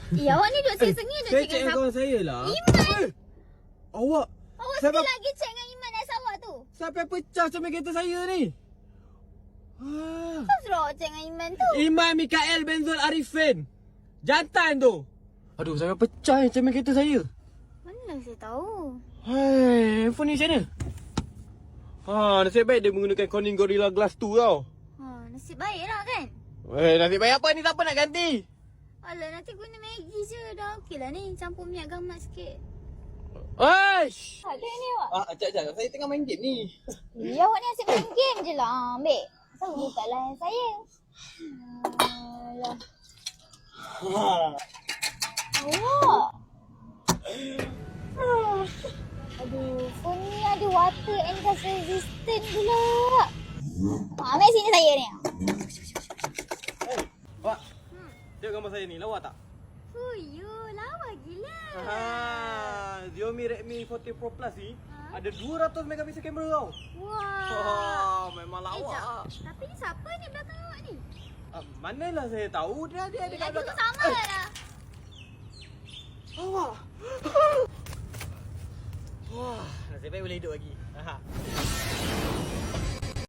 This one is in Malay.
Awak ni duk sengih je Saya cek cek dengan kawan saya lah. Iman! Awak Awak Siapa- still lagi cek dengan Iman dan awak tu. sampai pecah cermin kereta saya ni. Kenapa suruh awak cek dengan Iman tu? Iman Mikael Benzul Arifin. Jantan tu. Aduh, sampai pecah cermin kereta saya. Mana saya tahu? Hai, handphone ni macam mana? Nasib baik dia menggunakan Corning Gorilla Glass 2 tau. Nasib baik lah kan? Nasib baik apa ni? Siapa nak ganti? Alah, nanti guna Maggi je. Dah okey lah ni. Campur minyak gamat sikit. Aish! Ada ni awak? Sekejap. Saya tengah main game ni. Ya, awak ni asyik main game je lah. Ambil. Kenapa buka lah yang saya? Alah. Awak. Aduh, phone ni ada water and gas resistant pula. Ambil sini saya ni. Wak, tengok gambar saya ni. Lawa tak? Fuyu, lawa gila. Xiaomi Redmi 14 Pro Plus ni ada 200 megapixel kamera tau. Wah. Memang lawa. Tapi ni siapa ni belakang awak ni? Manalah saya tahu dia ada kat Lagi tu belakang. sama lah. Awak. Wah, nasib baik boleh hidup lagi.